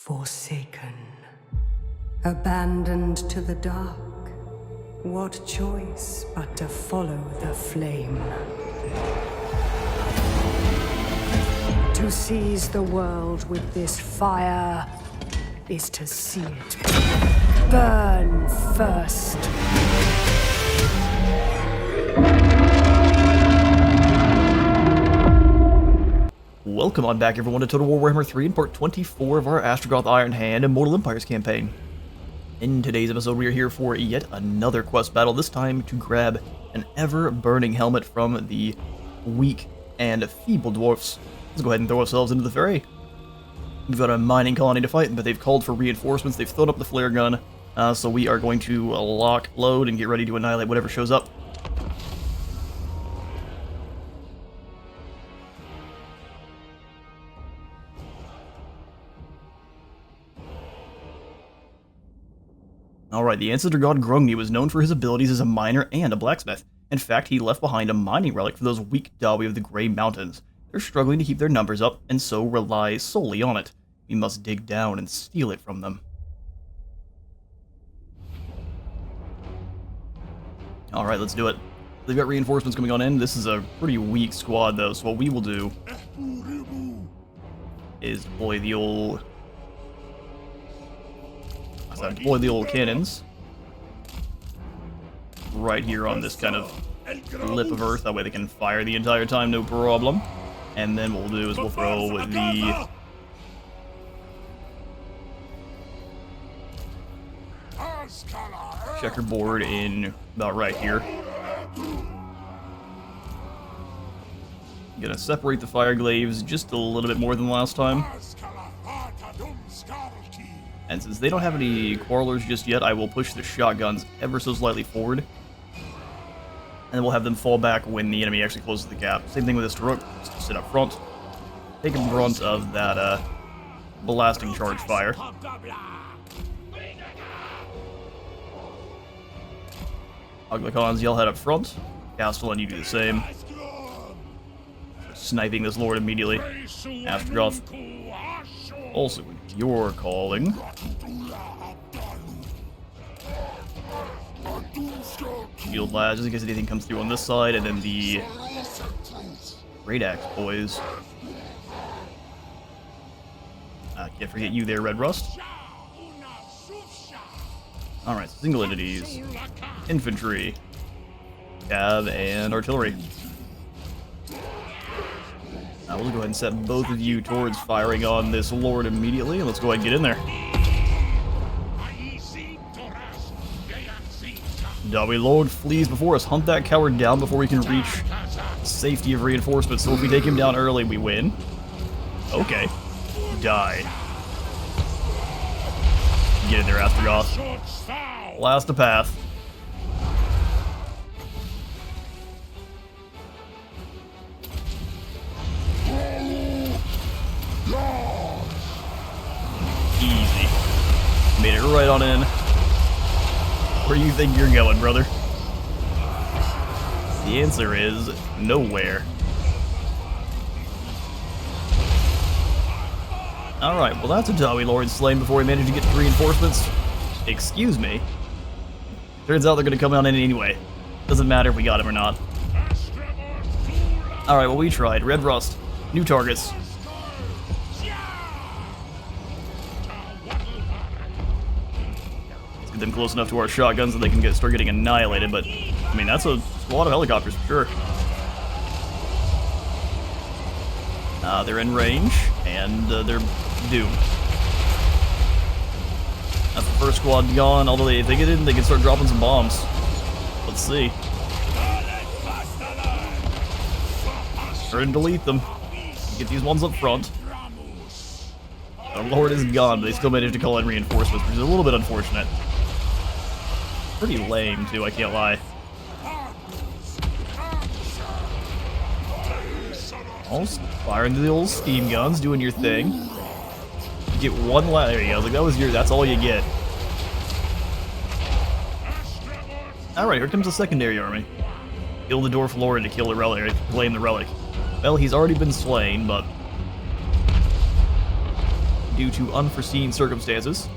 Forsaken, abandoned to the dark, what choice but to follow the flame? To seize the world with this fire is to see it burn first. Welcome on back everyone to Total War Warhammer 3 in part 24 of our Astragoth Ironhand Immortal Empires campaign. In today's episode we are here for yet another quest battle, this time to grab an ever-burning helmet from the weak and feeble dwarfs. Let's go ahead and throw ourselves into the fray. We've got a mining colony to fight, but they've called for reinforcements, they've thrown up the flare gun, so we are going to lock, load, and get ready to annihilate whatever shows up. Alright, the ancestor god Grungni was known for his abilities as a miner and a blacksmith. In fact, he left behind a mining relic for those weak Dawi of the Grey Mountains. They're struggling to keep their numbers up, and so rely solely on it. We must dig down and steal it from them. Alright, let's do it. They've got reinforcements coming on in. This is a pretty weak squad, though, so what we will do is deploy the old cannons right here on this kind of lip of earth. That way they can fire the entire time, no problem. And then what we'll do is we'll throw the checkerboard in about right here. Gonna separate the fire glaives just a little bit more than last time. And since they don't have any quarrelers just yet, I will push the shotguns ever so slightly forward. And then we'll have them fall back when the enemy actually closes the gap. Same thing with this Rook, just sit up front. Take a brunt of that blasting charge fire. Oglicons, you'll head up front. Castellan, you do the same. Sniping this lord immediately. Astragoth, also your calling. Shield lads, just in case anything comes through on this side, and then the Great Axe boys. Can't forget you there, Red Rust. Alright, single entities, infantry, cav, and artillery. Now we'll go ahead and set both of you towards firing on this lord immediately, and let's go ahead and get in there. Dawi Lord flees before us. Hunt that coward down before we can reach the safety of reinforcements. So if we take him down early, we win. Okay. Die. Get in there, Astragoth. Blast the path. Easy. Made it right on in. Where do you think you're going, brother? The answer is nowhere. Alright, well that's a Dawi Lord slain before we managed to get reinforcements. Excuse me. Turns out they're gonna come on in anyway. Doesn't matter if we got him or not. Alright, well we tried. Red Rust. New targets. Get them close enough to our shotguns that they can start getting annihilated, but I mean that's a lot of helicopters for sure. They're in range and they're doomed. That's the first squad gone, although if they get in they can start dropping some bombs. Let's see. Try and delete them. Get these ones up front. Our lord is gone, but they still managed to call in reinforcements, which is a little bit unfortunate. Pretty lame, too, I can't lie. Almost firing the old steam guns, doing your thing. You get one last. There you go. Like that's all you get. Alright, here comes the secondary army. Kill the Dwarf Lord to kill the relic, or claim the relic. Well, he's already been slain, but due to unforeseen circumstances.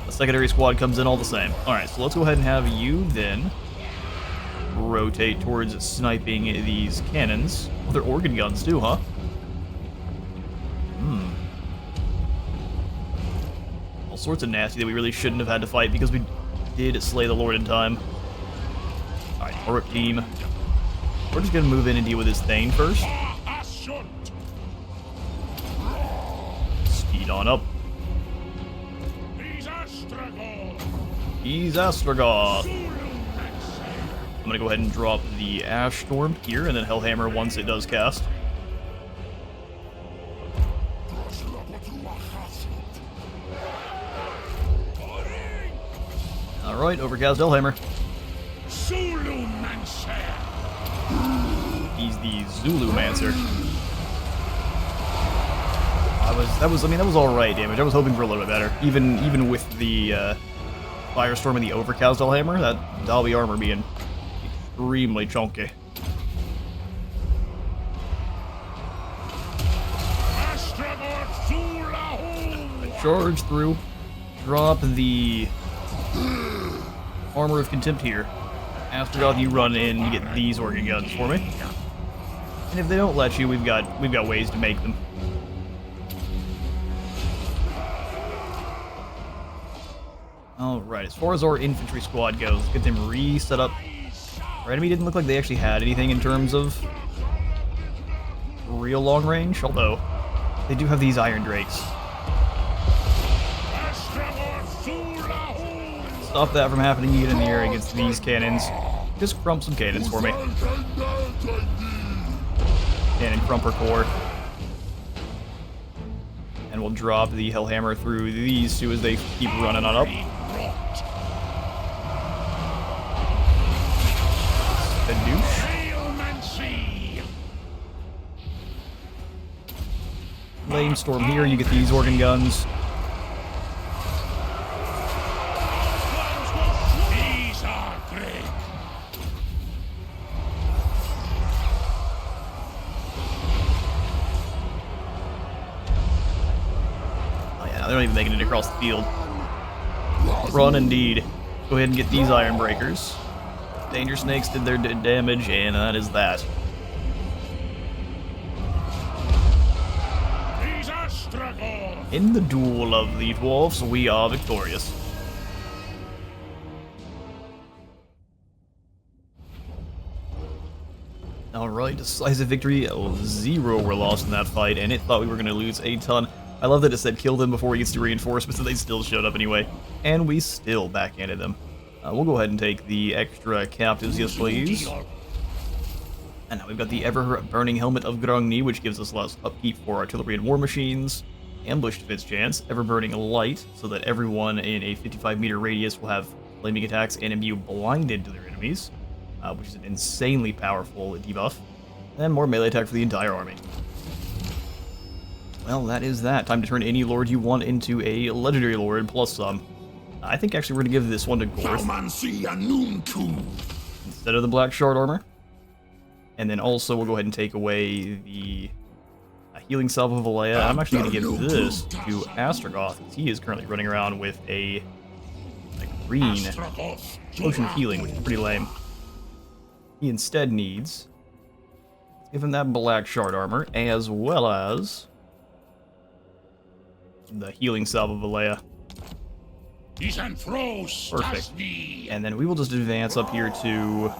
The secondary squad comes in all the same. Alright, so let's go ahead and have you then rotate towards sniping these cannons. Oh, they're organ guns too, huh? All sorts of nasty that we really shouldn't have had to fight because we did slay the Lord in time. Alright, Orc team. We're just gonna move in and deal with this Thane first. Speed on up. He's Astragoth. I'm gonna go ahead and drop the Ash Storm here, and then Hellhammer once it does cast. Alright, overcast Hellhammer. He's the Zulumancer. That was alright damage. I was hoping for a little bit better. Even with the Firestorm and the overcast Hellhammer, that Dalby armor being extremely chunky. Charge through. Drop the Armor of Contempt here. Astragoth, you run in to get these organ guns for me. And if they don't let you, we've got ways to make them. Alright, as far as our infantry squad goes, let's get them reset up. Our enemy didn't look like they actually had anything in terms of real long range, although they do have these Iron Drakes. Stop that from happening to get in the air against these cannons. Just crump some cannons for me. Cannon crumper core. And we'll drop the Hellhammer through these two as they keep running on up. The douche. Flamestorm here, you get these organ guns. They're not even making it across the field. Run indeed. Go ahead and get these Iron Breakers. Danger Snakes did their damage, and that is that. In the duel of the Dwarfs, we are victorious. Alright, decisive victory. 0 were lost in that fight, and it thought we were going to lose a ton. I love that it said kill them before he gets to reinforcements, and they still showed up anyway. And we still backhanded them. We'll go ahead and take the extra captives, yes please. And now we've got the ever-burning Helmet of Grungni, which gives us less upkeep for artillery and war machines. Ambush defense chance, ever-burning light, so that everyone in a 55-meter radius will have flaming attacks and imbue blinded to their enemies, which is an insanely powerful debuff. And more melee attack for the entire army. Well, that is that. Time to turn any lord you want into a legendary lord, plus some. I think actually we're going to give this one to Dwarf instead of the black shard armor. And then also we'll go ahead and take away the healing salve of Valea. I'm actually going to give this to Astragoth, because he is currently running around with a green potion of healing, which is pretty lame. He instead needs, give him that black shard armor, as well as the healing salve of Valea. Perfect. And then we will just advance up here to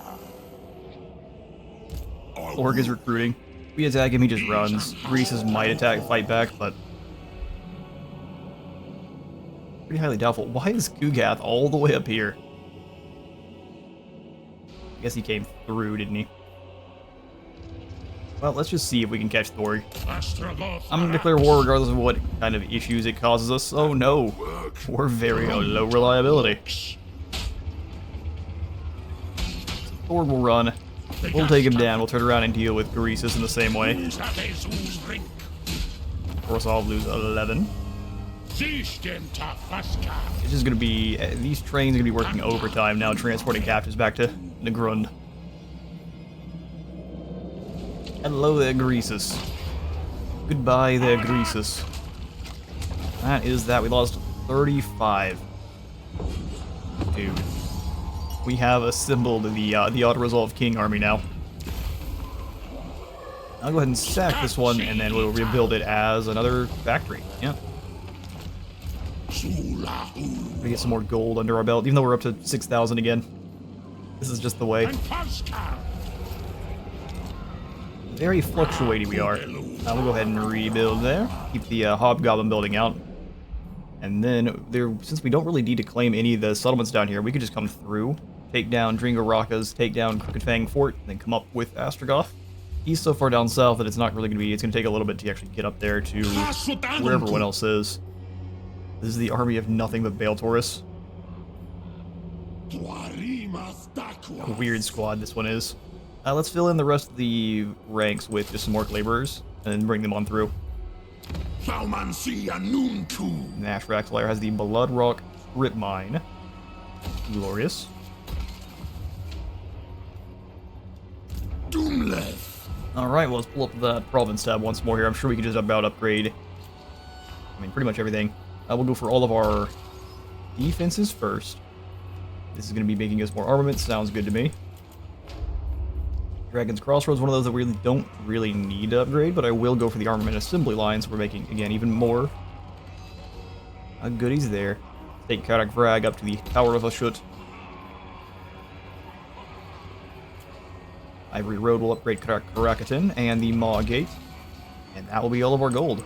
Org is recruiting. We attack him, he just runs. Greases might attack, fight back, but pretty highly doubtful. Why is Kugath all the way up here? I guess he came through, didn't he? Well, let's just see if we can catch Thorg. I'm going to declare war regardless of what kind of issues it causes us. Oh no, we're very low reliability. Thorg will run. We'll take him down. We'll turn around and deal with Greasus in the same way. Of course, I'll lose 11. It's just going to be... these trains are going to be working overtime now, transporting captives back to Negrund. Hello there, Greasus. Goodbye there, Greasus. that is that. We lost 35. Dude. We have assembled the auto-resolve king army now. I'll go ahead and sack this one, and then we'll rebuild it as another factory. Yeah. We get some more gold under our belt, even though we're up to 6,000 again. This is just the way. Very fluctuating we are. We'll go ahead and rebuild there. Keep the hobgoblin building out. And then, since we don't really need to claim any of the settlements down here, we could just come through, take down Dringarakas, take down Crooked Fang Fort, and then come up with Astragoth. He's so far down south that it's not really going to be... It's going to take a little bit to actually get up there to where everyone else is. This is the army of nothing but Bale Taurus. A weird squad this one is. Let's fill in the rest of the ranks with just some orc laborers, and then bring them on through. Nash Raxlayer has the Blood Rock Strip Mine. Glorious. Alright, well, let's pull up the province tab once more here. I'm sure we can just about upgrade, I mean, pretty much everything. We'll go for all of our defenses first. This is going to be making us more armament. Sounds good to me. Dragon's Crossroads, one of those that we don't really need to upgrade, but I will go for the armament assembly line, so we're making, again, even more goodies there. Take Karak Vrag up to the Tower of Ashut. Ivory Road will upgrade Karakatin and the Maw Gate, and that will be all of our gold.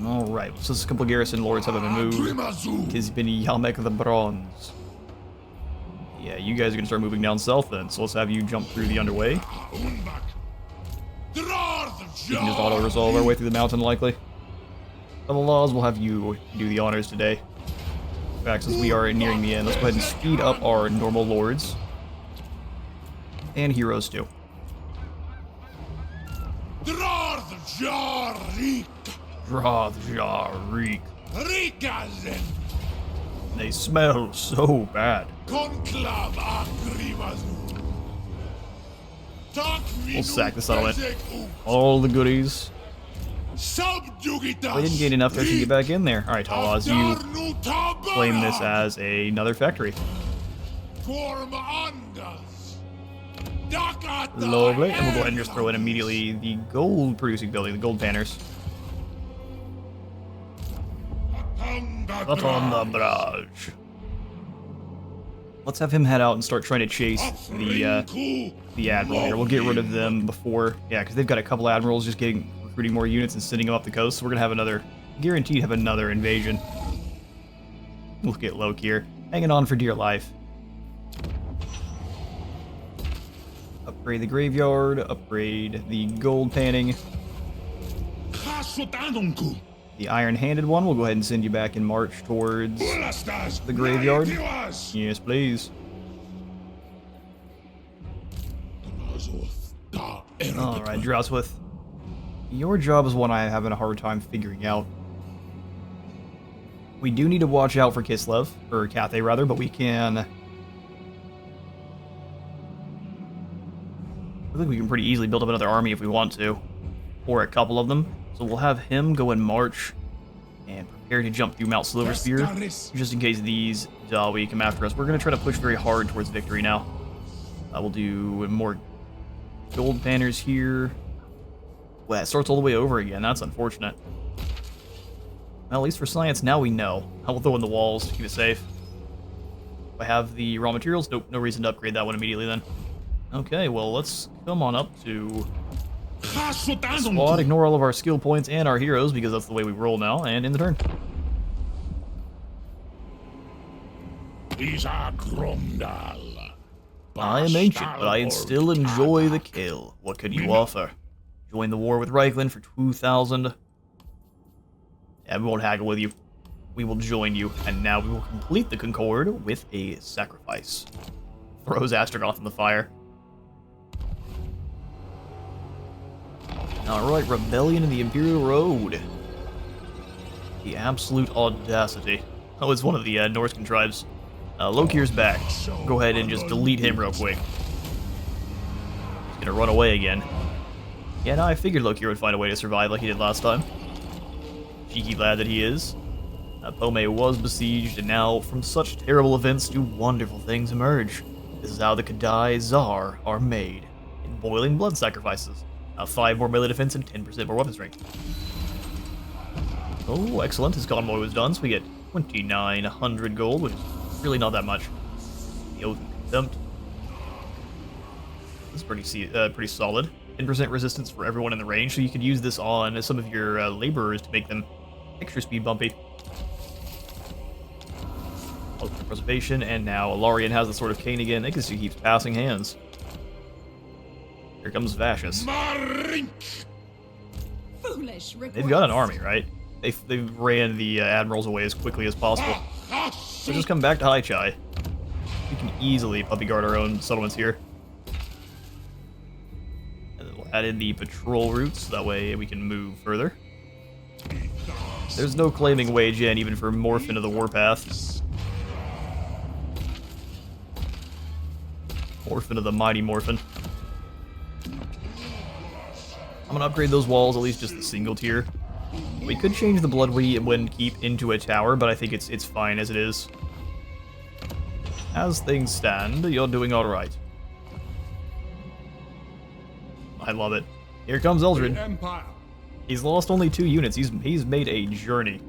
Alright, so a couple of garrison lords haven't been moved. Kizbini Yamek the Bronze. Yeah, you guys are going to start moving down south then, so let's have you jump through the underway. We can just auto-resolve our way through the mountain, likely. For the laws, we'll have you do the honors today. In fact, since we are nearing the end, let's go ahead and speed up our normal lords. And heroes, too. They smell so bad. We'll sack the settlement. All the goodies. We didn't gain enough to actually get back in there. Alright, Talaz, you claim this as another factory. Lovely. And we'll go ahead and just throw in immediately the gold producing building, the gold banners. Up on the barrage. Let's have him head out and start trying to chase the admiral here. We'll get rid of them before, yeah, because they've got a couple admirals just recruiting more units and sending them up the coast. So we're gonna have another, guaranteed have another invasion. Look at Loki here, hanging on for dear life. Upgrade the graveyard. Upgrade the gold panning. The iron-handed one, we'll go ahead and send you back in march towards the graveyard. Yes, please. Alright, Droswith. Your job is one I'm having a hard time figuring out. We do need to watch out for Kislev, or Cathay rather, but we can... I think we can pretty easily build up another army if we want to. Or a couple of them. So we'll have him go and march and prepare to jump through Mount Silverspear, just in case these Dawi come after us. We're going to try to push very hard towards victory now. We'll do more gold banners here. Well, it starts all the way over again. That's unfortunate. Well, at least for science, now we know. I will throw in the walls to keep it safe. If I have the raw materials, nope, no reason to upgrade that one immediately then. Okay, well, let's come on up to... Squad, ignore all of our skill points and our heroes, because that's the way we roll now, and in the turn. I am ancient, but I still enjoy the kill. What could you offer? Join the war with Reichland for 2,000. Yeah, we won't haggle with you. We will join you, and now we will complete the Concord with a sacrifice. Throws Astragoth in the fire. Alright, Rebellion in the Imperial Road. The absolute audacity. Oh, it's one of the Norscan tribes. Lokir's back. Go ahead and just delete him real quick. He's gonna run away again. Yeah, no, I figured Lokir would find a way to survive like he did last time. cheeky lad that he is. Pome was besieged, and now from such terrible events do wonderful things emerge. This is how the Kadai Zar are made, in boiling blood sacrifices. 5 more melee defense and 10% more weapon strength. Oh, excellent. His convoy was done, so we get 2,900 gold, which is really not that much. The Oath of Contempt. This is pretty solid. 10% resistance for everyone in the range, so you could use this on some of your laborers to make them extra speed bumpy. Oath of Preservation, and now Alarian has the Sword of Cain again. I guess he keeps passing hands. Here comes Vashus. They've got an army, right? They ran the admirals away as quickly as possible. So just come back to High Chai. We can easily puppy guard our own settlements here. And then we'll add in the patrol routes, that way we can move further. There's no claiming Wei Jian even for Morphin of the Warpath. Morphin of the Mighty Morphin. I'm gonna upgrade those walls, at least just the single tier. We could change the Blood when keep into a tower, but I think it's fine as it is. As things stand, you're doing alright. I love it. Here comes Eldred. He's lost only 2 units. He's made a journey.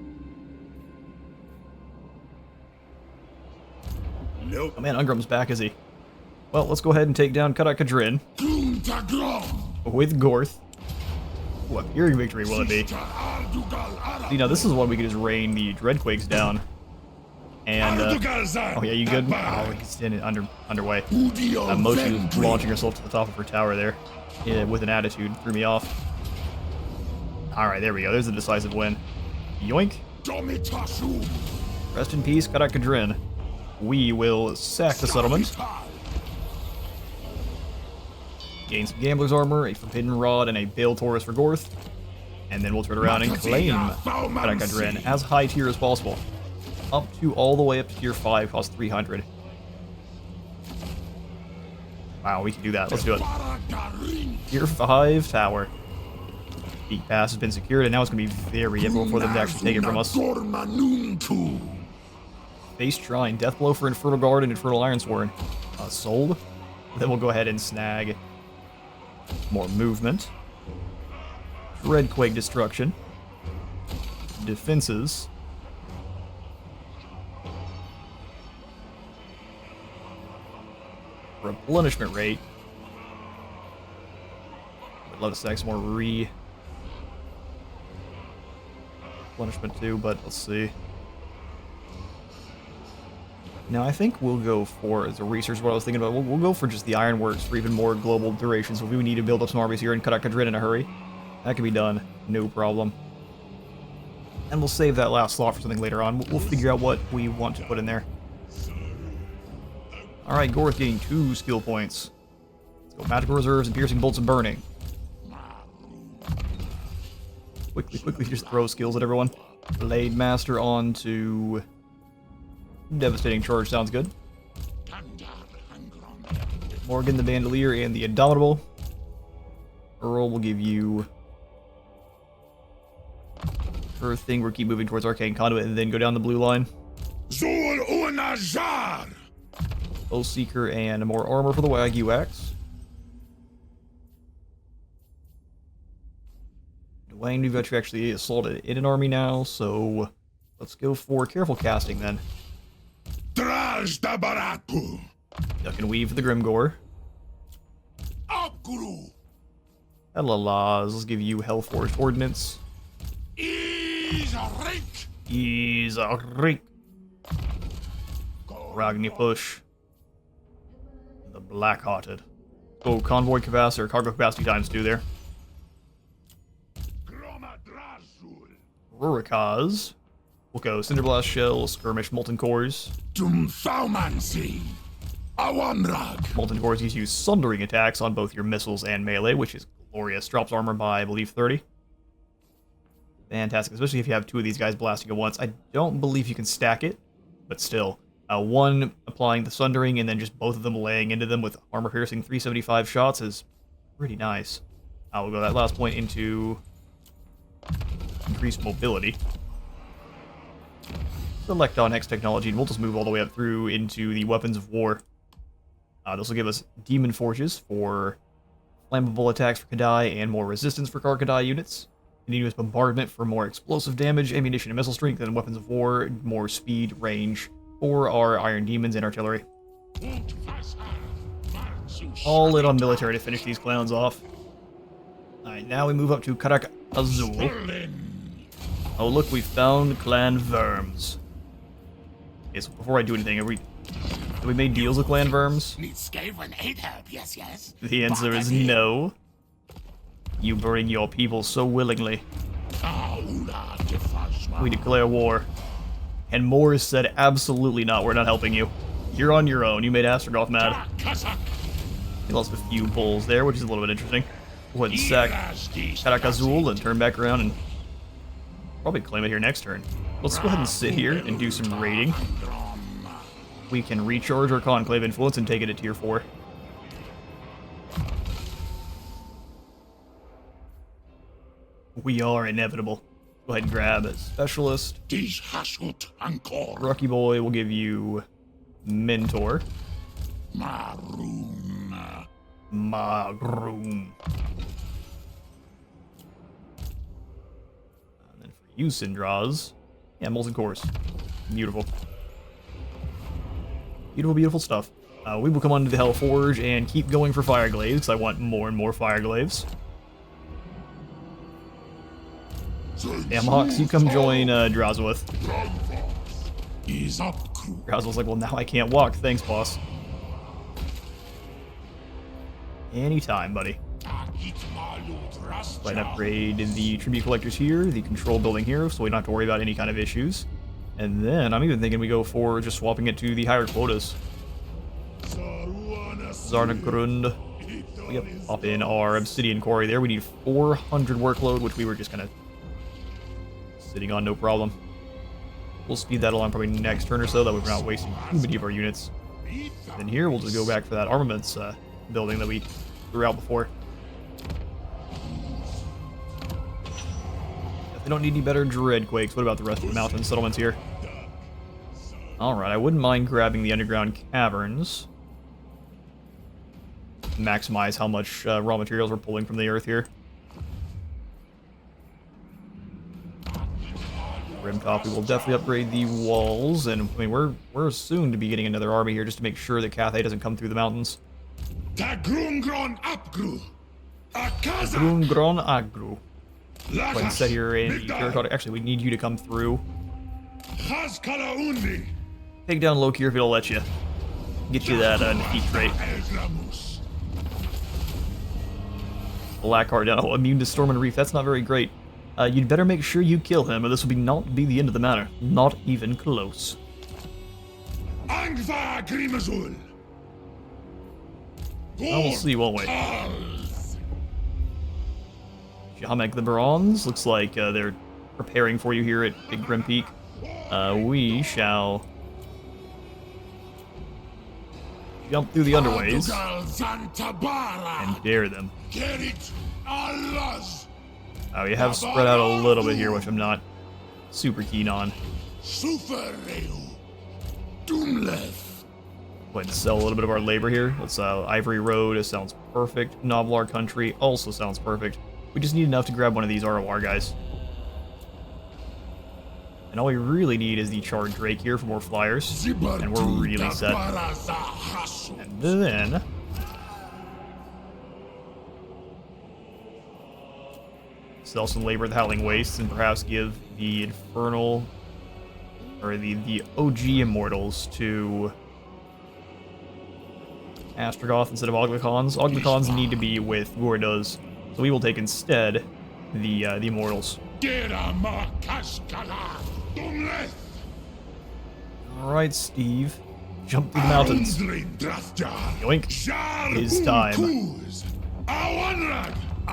Nope. Oh man, Ungram's back, is he? Well, let's go ahead and take down Karak Kadrin. With Gorth. What Fury victory will it be? See, now this is one we can just rain the Dreadquakes down. And, oh yeah, you good? Oh, he's in it underway. Mochi was launching herself to the top of her tower there. Yeah, with an attitude. Threw me off. Alright, there we go. There's a decisive win. Yoink. Rest in peace, Karak Kadrin. We will sack the settlement. Gain some Gambler's Armor, a Forbidden Rod, and a Bale Taurus for Gorth. And then we'll turn around and claim Karak Kadrin as high tier as possible. All the way up to tier 5, cost 300. Wow, we can do that. Let's do it. Tier 5 tower. Peak Pass has been secured, and now it's going to be very difficult for them to actually take it from us. Base Shrine, Deathblow for Infernal Guard and Infernal Ironsworn. Sold. Then we'll go ahead and snag more movement. Dreadquake Destruction. Defenses. Replenishment rate. I'd love to stack some more replenishment too, but let's see. Now I think we'll go for, as a research, what I was thinking about, we'll go for just the Ironworks for even more global duration, so if we need to build up some armies here and cut out Kadrin in a hurry, that can be done, no problem. And we'll save that last slot for something later on. We'll figure out what we want to put in there. Alright, Gorth getting 2 skill points. Let's go Magical Reserves and Piercing Bolts and Burning. Quickly just throw skills at everyone. Blade Master on to Devastating Charge, sounds good. Morgan the Bandolier and the Indomitable. Earl will give you her thing. We'll keep moving towards Arcane Conduit and then go down the blue line. Oath Seeker and more armor for the Wagyu Axe. Dwayne, we've got you actually assaulted in an army now, so let's go for Careful Casting then. Duck and Weave for the Grimgore. Hellas, let's give you Hellforged Ordnance. Isarik. Ragni Push. The Black-Hearted. Oh, Convoy Capacity, or Cargo Capacity times 2 there. Rurikaz. We'll go Cinderblast Shell, Skirmish, Molten Cores. Molten Cores gives you Sundering attacks on both your missiles and melee, which is glorious. Drops armor by, I believe, 30. Fantastic, especially if you have 2 of these guys blasting at once. I don't believe you can stack it, but still. One applying the Sundering and then just both of them laying into them with armor-piercing 375 shots is pretty nice. We'll go that last point into increased mobility. Select on X technology, and we'll just move all the way up through into the weapons of war. This will give us Demon Forges for flammable attacks for Kadai and more resistance for Karkadai units. Continuous Bombardment for more explosive damage, ammunition and missile strength, and weapons of war, more speed, range for our Iron Demons and artillery. All in on military to finish these clowns off. Alright, now we move up to Karak Azul. Oh look, we found Clan Verms. Okay, so before I do anything, have we made deals with Clan Verms? The answer is no. You bring your people so willingly. We declare war. And Morris said, absolutely not, we're not helping you. You're on your own, you made Astragoth mad. He lost a few bulls there, which is a little bit interesting. Go ahead and sack Karak Azul and turn back around and probably claim it here next turn. Let's go ahead and sit here and do some raiding. We can recharge our Conclave influence and take it to tier 4. We are inevitable. Go ahead and grab a Specialist. Rocky Boy will give you Mentor. Maroon. And then for you, Syndraws. Yeah, Molten Cores. Beautiful. Beautiful, beautiful stuff. We will come onto the Hellforge and keep going for Fire Glaives, because I want more and more Fire Glaives. Damhawks, you come join Drazwith. Drazwith's like, well, now I can't walk. Thanks, boss. Anytime, buddy. Might upgrade the Tribute Collectors here, the Control Building here, so we don't have to worry about any kind of issues. And then, I'm even thinking we go for just swapping it to the higher quotas. Zarnagrund. Yep, pop in our Obsidian Quarry there. We need 400 workload, which we were just kind of sitting on, no problem. We'll speed that along probably next turn or so, that way we're not wasting too many of our units. And here, we'll just go back for that armaments building that we threw out before. They don't need any better Dreadquakes. What about the rest of the mountain settlements here? Alright, I wouldn't mind grabbing the underground caverns. Maximize how much raw materials we're pulling from the earth here. Rimtop, we will definitely upgrade the walls, and I mean we're soon to be getting another army here just to make sure that Cathay doesn't come through the mountains. Grungron Agru. Go ahead and set here in the territory. Actually, we need you to come through. Take down Loki if it'll let you. Get you that defeat trait. Blackheart down. Oh, immune to Storm and Reef. That's not very great. You'd better make sure you kill him, or this will not be the end of the matter. Not even close. Well, we'll see, won't we? Jamek the Bronze. Looks like they're preparing for you here at Big Grim Peak. We shall jump through the underways and dare them. We have spread out a little bit here, which I'm not super keen on. Go ahead and sell a little bit of our labor here. Let's Ivory Road. It sounds perfect. Novlar Country also sounds perfect. We just need enough to grab one of these ROR guys. And all we really need is the Charred Drake here for more flyers. And we're really set. And then sell some labor at the Howling Wastes and perhaps give the Infernal or the OG Immortals to Astragoth instead of Oglicons. Oglicons need to be with Gordos, so we will take instead the Immortals. Alright, Steve. Jump through the mountains. Yoink. It is time.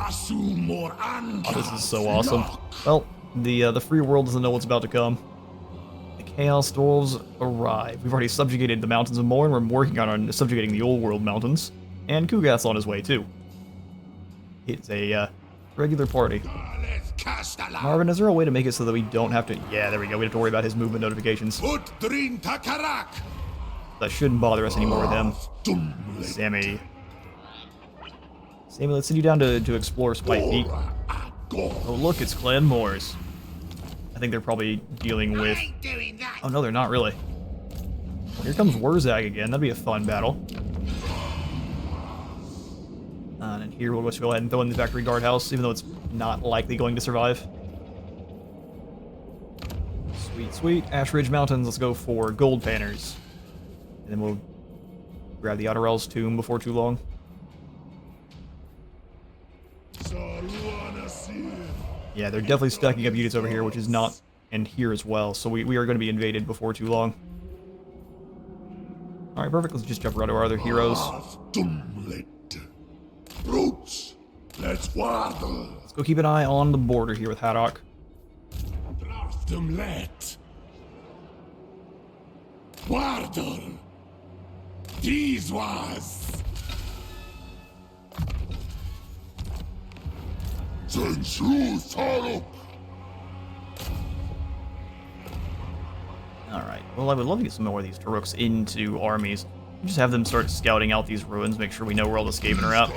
Oh, this is so awesome. Well, the free world doesn't know what's about to come. The Chaos Dwarves arrive. We've already subjugated the mountains of Morn. We're working on subjugating the old world mountains. And Kugath's on his way, too. It's a regular party. Marvin, is there a way to make it so that we don't have to... Yeah, there we go. We don't have to worry about his movement notifications. That shouldn't bother us anymore with him. Sammy. Sammy, let's send you down to explore Spike Peak. Oh, look, it's Clan Moors. I think they're probably dealing with... Oh, no, they're not really. Here comes Wurzag again. That'd be a fun battle. And then here we'll just go ahead and throw in the Factory Guardhouse, even though it's not likely going to survive. Sweet, sweet. Ash Ridge Mountains, let's go for Gold Panners. And then we'll grab the Otterell's tomb before too long. Yeah, they're definitely stacking up units over here, which is not... And here as well, so we are going to be invaded before too long. Alright, perfect. Let's just jump around to our other heroes. Let's go keep an eye on the border here with Haddock. These was Alright, well I would love to get some more of these Taruks into armies. Just have them start scouting out these ruins, make sure we know where all the Skaven are at.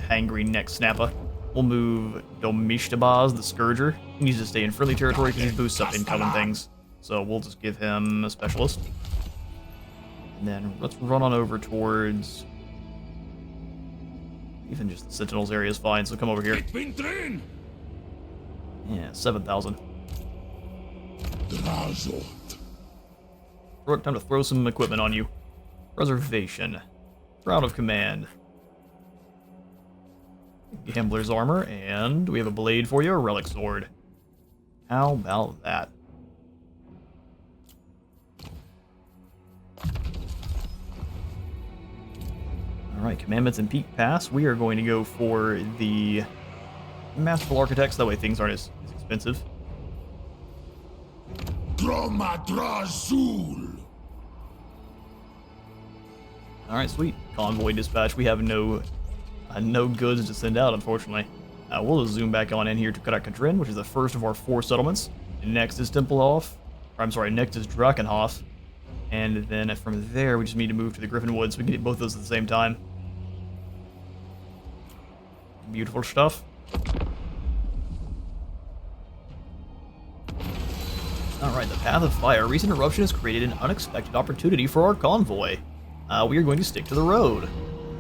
Hangry Neck Snappa. We'll move Domishtabaz, the Scourger. He needs to stay in friendly territory because he boosts up incoming things. So we'll just give him a specialist. And then let's run on over towards... Even just the Sentinels area is fine, so come over here. Yeah, 7,000. Rook, time to throw some equipment on you. Reservation. Route of Command. Gambler's Armor, and we have a blade for you, a Relic Sword. How about that? Alright, Commandments and Peak Pass. We are going to go for the Masterful Architects, that way things aren't as expensive. Alright, sweet. Convoy dispatch. We have no goods to send out, unfortunately. We'll just zoom back on in here to Karak-Kadrin, which is the first of our 4 settlements. Next is Tempelhof. I'm sorry, next is Drakenhof. And then from there, we just need to move to the Griffin Woods so we can get both those at the same time. Beautiful stuff. Alright, the Path of Fire. Recent eruption has created an unexpected opportunity for our convoy. We are going to stick to the road.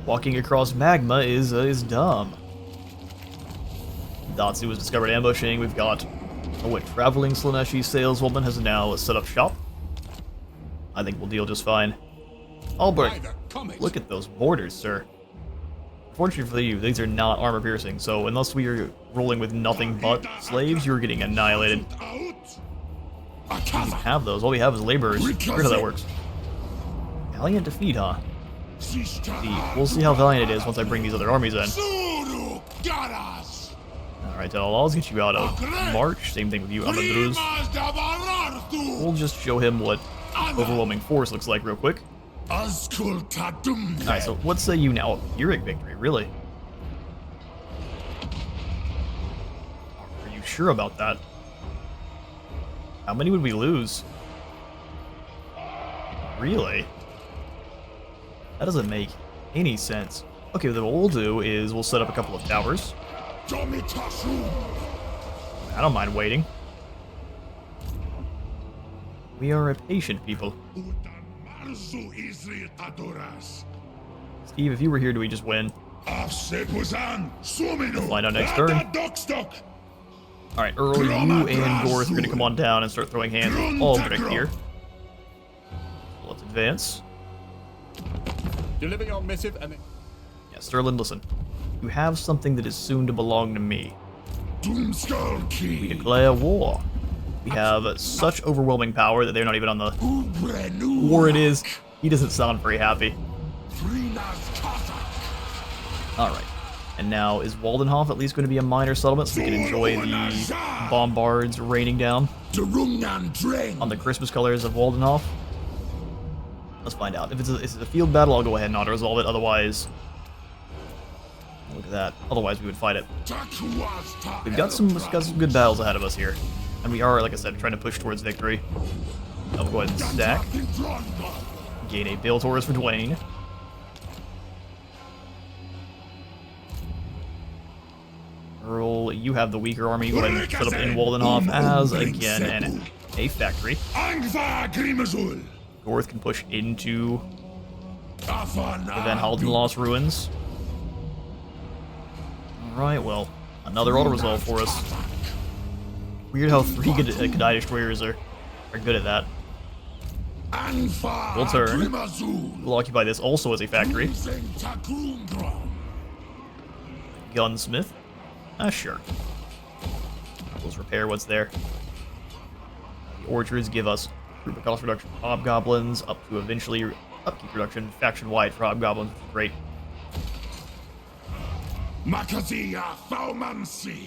Walking across magma is dumb. Datsu has discovered ambushing. We've got a traveling Slaneshi saleswoman has now set up shop. I think we'll deal just fine. Albrecht, look at those borders, sir. Fortunately for you, these are not armor piercing, so unless we are rolling with nothing but slaves, you're getting annihilated. We don't have those. All we have is laborers. Weird how that works. Valiant defeat, huh? We'll see how valiant it is once I bring these other armies in. Alright, I'll get you out of March. Same thing with you, Amadruz. We'll just show him what overwhelming force looks like real quick. Alright, so what say you now? Pyrrhic victory, really? Are you sure about that? How many would we lose? Really? That doesn't make any sense. Okay, then what we'll do is we'll set up a couple of towers. I don't mind waiting. We are a patient people. Steve, if you were here, do we just win? Find out next turn. Alright, Earl, you and Gorth are going to come on down and start throwing hands with Albrecht here. Let's advance. Deliver your missive and... Yeah, Sterling, listen. You have something that is soon to belong to me. We declare war. We have such overwhelming power that they're not even on the war it is. He doesn't sound very happy. Alright. And now, is Waldenhof at least going to be a minor settlement so we can enjoy the bombards raining down on the Christmas colors of Waldenhof? Let's find out. If it's a field battle, I'll go ahead and auto-resolve it. Otherwise, Look at that. Otherwise, we would fight it. We've got some good battles ahead of us here. And we are, like I said, trying to push towards victory. I'll go ahead and stack. Gain a Bill Taurus for Dwayne. Earl, you have the weaker army. Go ahead and set up in Waldenhof as, again, a factory. Gorth can push into Van Halden Lost Ruins. Alright, well, another auto-resolve for us. Weird how 3 Kadai Destroyers are good at that. We'll turn. We'll occupy this also as a factory. Gunsmith. Sure. Let's repair what's there. The orchards give us group of cost reduction for hobgoblins, up to eventually upkeep reduction faction-wide for hobgoblins, which is great.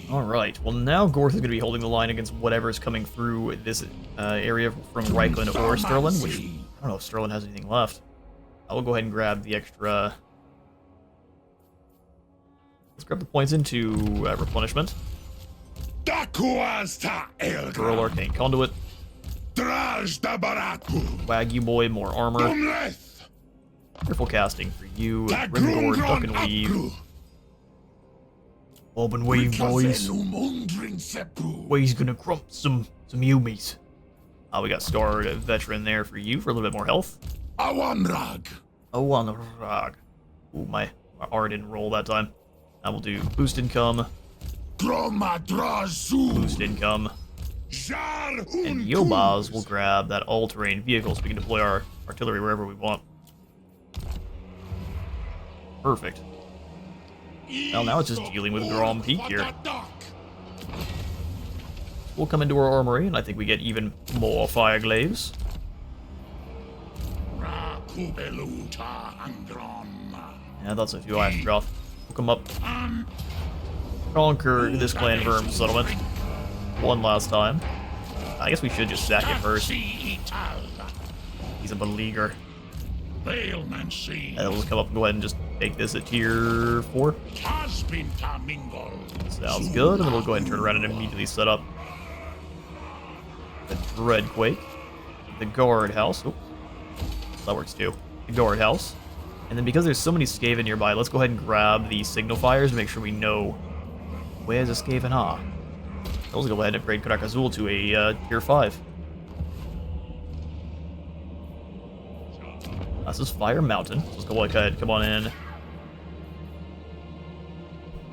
Alright, well now Gorth is going to be holding the line against whatever is coming through this area from Reichland or Sterlin, which I don't know if Sterlin has anything left. I will go ahead and grab the extra... Let's grab the points into replenishment. Girl Arcane Conduit. Wagyu Boy, more armor. Careful casting for you. Grimgord, Duck and Weave. Bob and Weave, boys. We's gonna crump some Yumis. We got Scarred Veteran there for you for a little bit more health. Awanrag. Ooh, my R didn't roll that time. I will do boost income. Boost income. And Yobaz will grab that all-terrain vehicle so we can deploy our artillery wherever we want. Perfect. Well, now it's just dealing with Grom Peak here. We'll come into our armory, and I think we get even more Fireglaves. Yeah, that's a few Astragoth. We'll come up. Conquer this clan verm settlement. One last time. I guess we should just sack it first. He's a beleaguer. And we'll just come up and go ahead and just make this a tier 4. Sounds good, and then we'll go ahead and turn around and immediately set up the Dreadquake, the Guard House. Oh, that works too. The Guard House. And then because there's so many Skaven nearby, let's go ahead and grab the Signal Fires to make sure we know where's a Skaven. Let's go ahead and upgrade Karak Azul to a tier 5. This is Fire Mountain. So let's go ahead, come on in.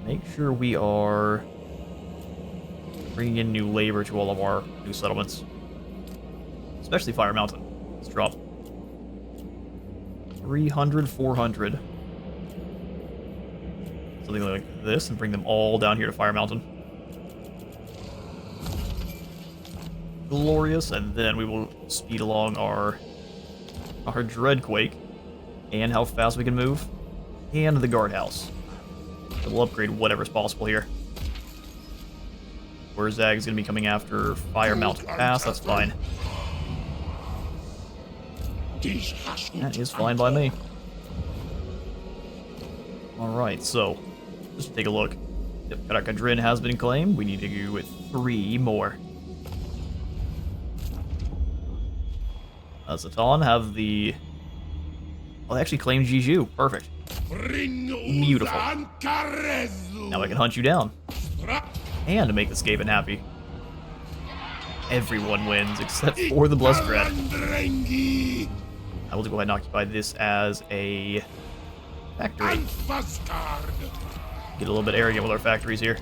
Make sure we are bringing in new labor to all of our new settlements. Especially Fire Mountain. Let's drop 300, 400. Something like this, and bring them all down here to Fire Mountain. Glorious, and then we will speed along our Dreadquake, and how fast we can move, and the guardhouse. So we'll upgrade whatever's possible here. Wurzag's gonna be coming after Fire Mountain Pass, that's fine. That is fine by me. Alright, so, just take a look. If Karakadrin has been claimed, we need to go with 3 more. Zatan have the... Oh, they actually claimed Jiju. Perfect. Beautiful. Now I can hunt you down. And to make the Skaven happy. Everyone wins except for the Blessed Dread. I will go ahead and occupy this as a factory. Get a little bit arrogant with our factories here.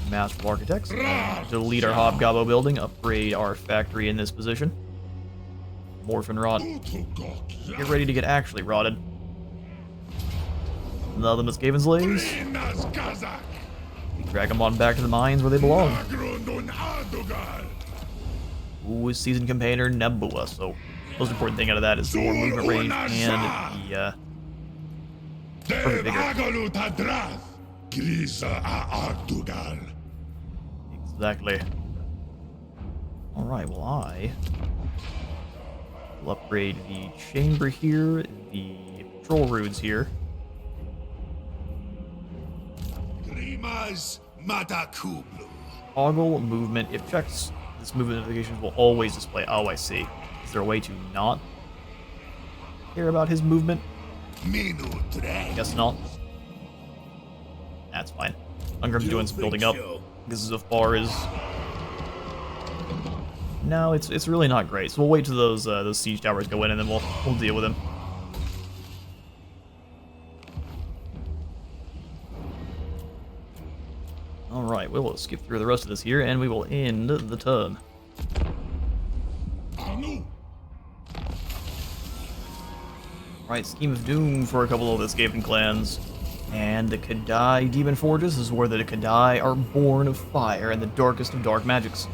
Master Architects. Delete our Hobgobbo building. Upgrade our factory in this position. Morphin Rot. Get ready to get actually rotted. Another Skaven slaves. Drag them on back to the mines where they belong. Ooh, seasoned campaigner Nebula. So, most important thing out of that is the more movement range and the perfect vigor. Exactly. Alright, well I will upgrade the chamber here, the patrol routes here. Rimas Matakublu. Toggle movement. If checks, this movement notifications will always display. Oh, I see. Is there a way to not care about his movement? Guess not. That's fine. Ungrim's doing some building up. This is as far as... No, it's really not great. So we'll wait till those siege towers go in, and then we'll deal with him. All right, we'll skip through the rest of this here, and we will end the turn. Right, Scheme of Doom for a couple of the escaping clans. And the Kadai Demon Forges is where the Kadai are born of fire and the darkest of dark magics.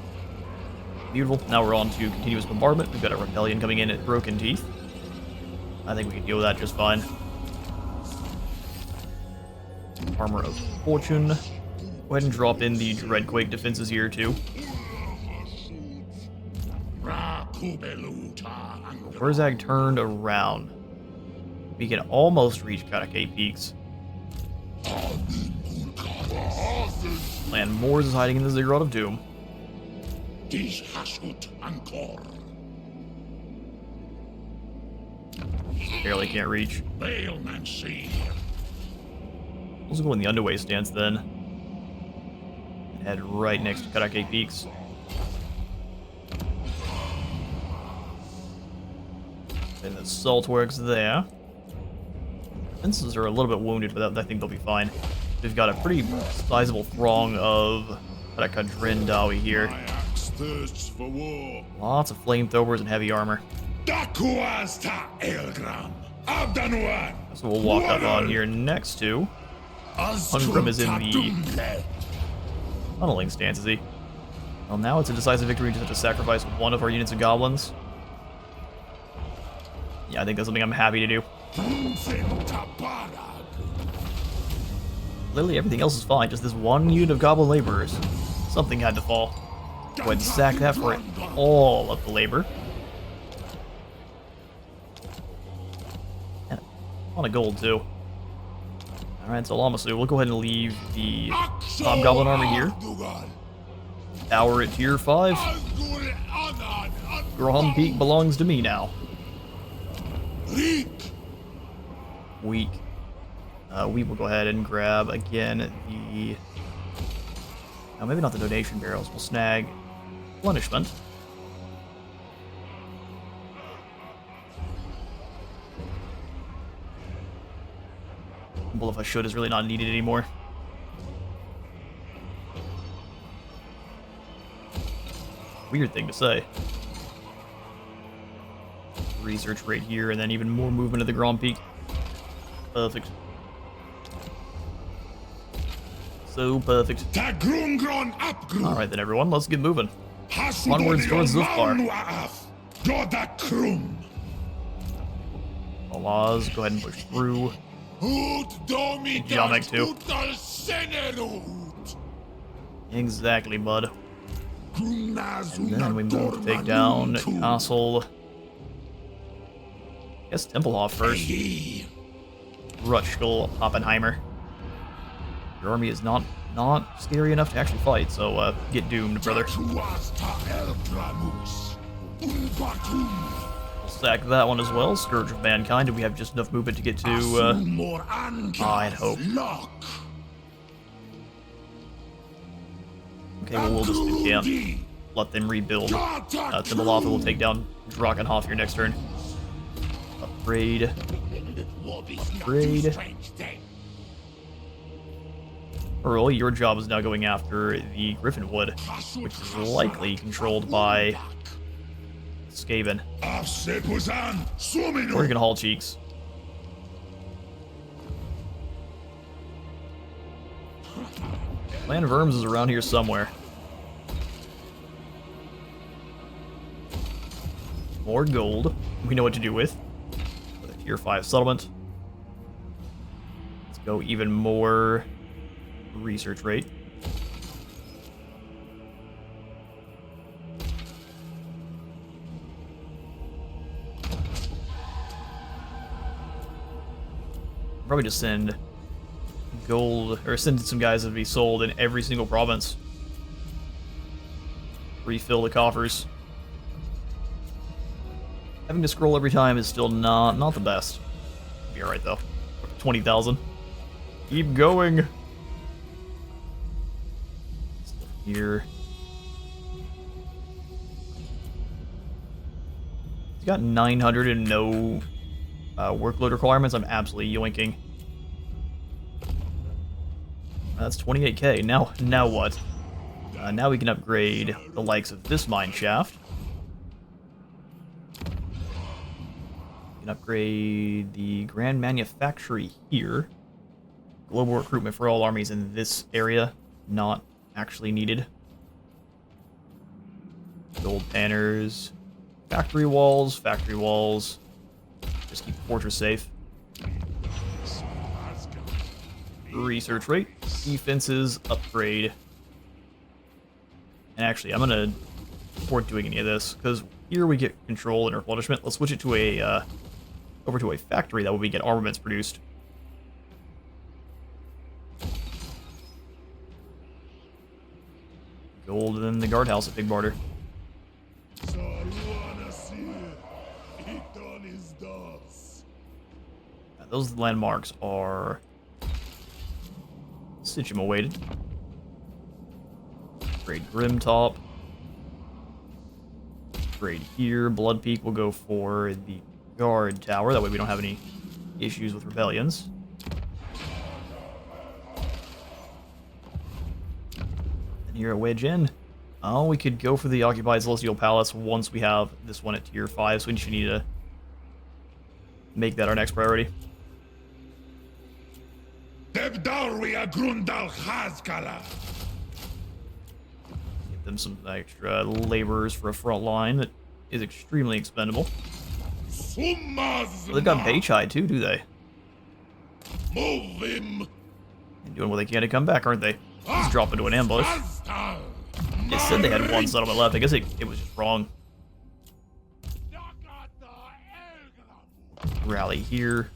Beautiful. Now we're on to continuous bombardment. We've got a rebellion coming in at Broken Teeth. I think we can deal with that just fine. Armor of Fortune. Go ahead and drop in the Dreadquake defenses here too. Burzag turned around. We can almost reach Katakay Peaks. And Moors is hiding in the Ziggurat of Doom. Barely can't reach. Let's go in the underway stance then. And head right next to Katakay Peaks. And the Salt Works there. Fences are a little bit wounded, but I think they'll be fine. We've got a pretty sizable throng of Kadrindawi here. Lots of flamethrowers and heavy armor. So we'll walk up on here next to... Ungrim is in the tunneling stance, is he? Well, now it's a decisive victory. We just have to sacrifice one of our units of goblins. Yeah, I think that's something I'm happy to do. Literally everything else is fine, just this one unit of goblin laborers. Something had to fall. Go ahead and sack that for all of the labor. And a ton of gold, too. Alright, so Lamasu, we'll go ahead and leave the Hobgoblin army here. Tower at tier 5. Grom Peak belongs to me now. Weak. We will go ahead and grab, again, the... No, maybe not the donation barrels. We'll snag replenishment. Well, if I should is really not needed anymore. Weird thing to say. Research rate here, and then even more movement of the Grand Peak. Perfect. So perfect. Alright then, everyone, let's get moving. Onwards towards Zufbar. Allahs, go ahead and push through. Yamek too. Exactly, bud. And then we move to take down Castle. I guess Templehof first. Rutschkel, Oppenheimer. Your army is not scary enough to actually fight, so get doomed, brother. We'll sack that one as well. Scourge of Mankind. Do we have just enough movement to get to I'd hope. Okay, well, we'll just camp. Let them rebuild. Timbalotha will take down Drakenhof here next turn. Upgrade. Upgrade. Earl, your job is now going after the Griffinwood, which is likely controlled by Skaven. Or you can haul cheeks. Clan Verms is around here somewhere. More gold. We know what to do with. With a tier 5 settlement. Let's go even more research rate. Probably just send gold, or send some guys to be sold in every single province. Refill the coffers. Having to scroll every time is still not the best. Be alright though. 20,000. Keep going. Stuff here. He's got 900 and no workload requirements. I'm absolutely yoinking. That's 28k. Now what? Now we can upgrade the likes of this mine shaft. We can upgrade the Grand Manufactory here. Global recruitment for all armies in this area, not actually needed. Gold banners. Factory walls. Just keep the fortress safe. Research rate. Defenses, upgrade. And actually, I'm gonna support doing any of this, because here we get control and replenishment. Let's switch it to a, over to a factory, that way we get armaments produced. Gold in the guardhouse at Big Barter. Those landmarks are Sigma awaited. Grade Grim Top. Grade here. Blood Peak will go for the guard tower. That way we don't have any issues with rebellions. And here at Wedge Inn. Oh, we could go for the Occupied Celestial Palace once we have this one at tier 5, so we should need to make that our next priority. Give them some extra laborers for a front line that is extremely expendable. Well, they've got Beichai too, do they? Move him. They're doing what they can to come back, aren't they? Just drop into an ambush. It said they had one settlement left. I guess it was just wrong. Rally here.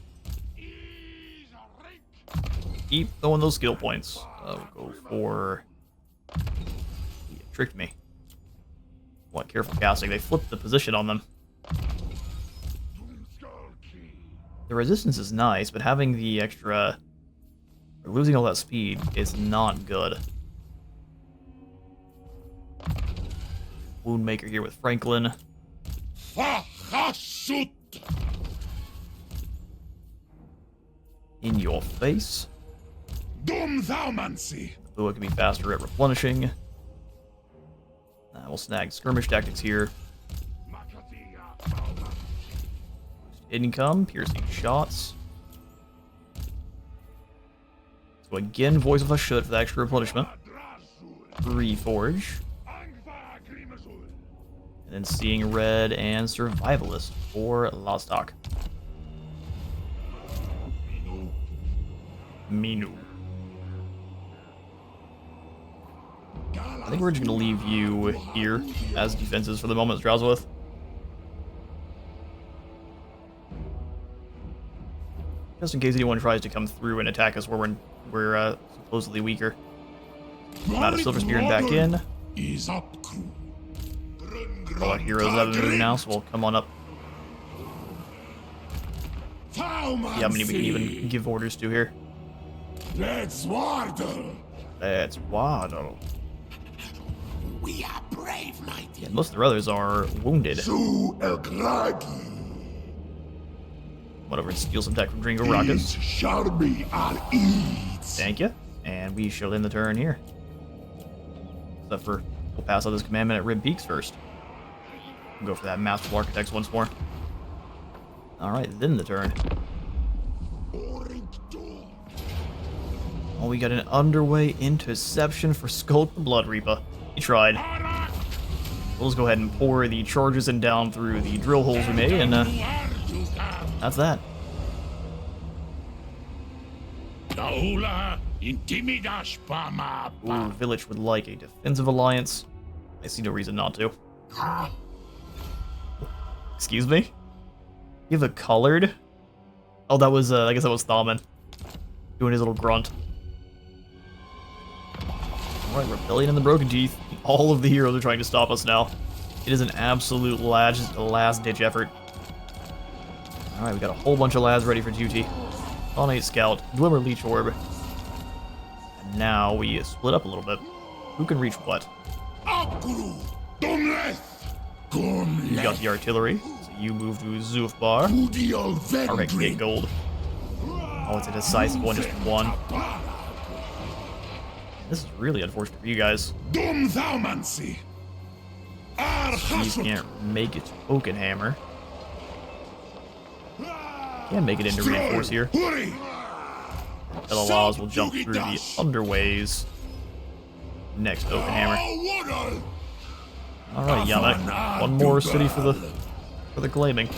Keep throwing those skill points. We'll go for... He tricked me. What, careful casting. They flipped the position on them. The resistance is nice, but having the extra... or losing all that speed is not good. Woundmaker here with Franklin. In your face. Lua can be faster at replenishing. We'll snag skirmish tactics here. Income, piercing shots. So again, Voice of a Shut for the extra replenishment. Reforge. And then Seeing Red and Survivalist for Lostock. Minu. I think we're just going to leave you here as defenses for the moment, Drowswith. Just in case anyone tries to come through and attack us where we're supposedly weaker. Out of Silver Spear and back in. All our heroes have a move now, so we'll come on up. See how many we can even give orders to here. Let's waddle. We are brave, mighty. Yeah, most of the others are wounded. Went over and steal some tech from Dringo Rockets. Shall be our eats. Thank you. And we shall end the turn here. Except for, we'll pass out this commandment at Rib Peaks first. We'll go for that Masterful Architects once more. Alright, then the turn. Oh, we got an underway interception for Skulk the Blood Reaper. He tried. We'll just go ahead and pour the charges in down through the drill holes we made, and that's that. Ooh, Village would like a defensive alliance. I see no reason not to. Excuse me? You have a colored? Oh, that was, I guess that was Thalman. Doing his little grunt. Alright, Rebellion and the Broken Teeth. All of the heroes are trying to stop us now. It is an absolute last-ditch effort. Alright, we got a whole bunch of lads ready for duty. Thonate Scout, Glimmer Leech Orb. And now we split up a little bit. Who can reach what? You got the artillery, so you move to Zufbar. Alright, get gold. Oh, it's a decisive one, just one. This is really unfortunate for you guys. These can't make it to Oakenhammer. Can't make it into reinforce here. Elalaws will jump through the underways. Next Oakenhammer. Alright, Yamak. One more city for the claiming.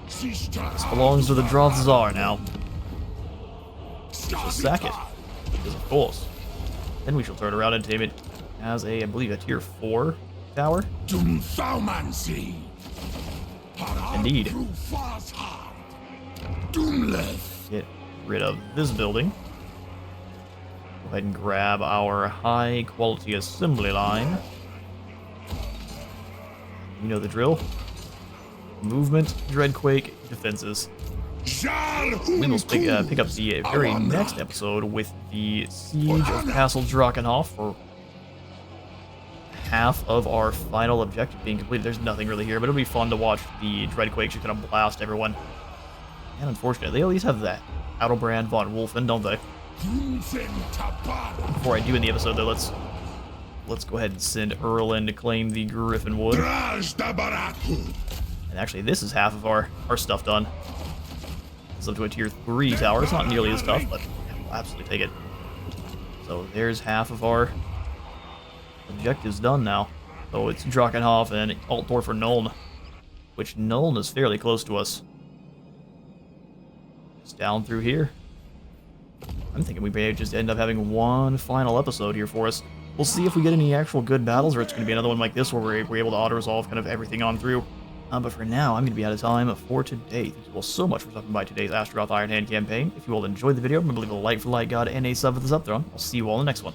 This belongs to the Droth Tsar now. So sack it. Because of course. Then we shall turn around and tame it as a, I believe, a tier 4 tower. Indeed. Get rid of this building. Go ahead and grab our high quality assembly line. You know the drill. Movement, Dreadquake, defenses. We will pick up the very next episode with the Siege of Castle Drakenhof for half of our final objective being completed. There's nothing really here, but it'll be fun to watch the Dreadquake just kind of blast everyone. And unfortunately, they at least have that Autobrand von Wolfen, don't they? Before I do in the episode, though, let's go ahead and send Erlin to claim the Griffin Wood. And actually, this is half of our stuff done. It's up to a tier 3 tower. It's not nearly as tough, but we'll absolutely take it. So there's half of our objectives done now. So it's Drakenhof and Altdorf for Nuln, which Nuln is fairly close to us. Just down through here. I'm thinking we may just end up having one final episode here for us. We'll see if we get any actual good battles, or it's going to be another one like this where we're able to auto-resolve kind of everything on through. But for now, I'm going to be out of time for today. Thank you all so much for stopping by today's Astragoth Ironhand campaign. If you all enjoyed the video, remember to leave a like for Light God and a sub for the sub throne. I'll see you all in the next one.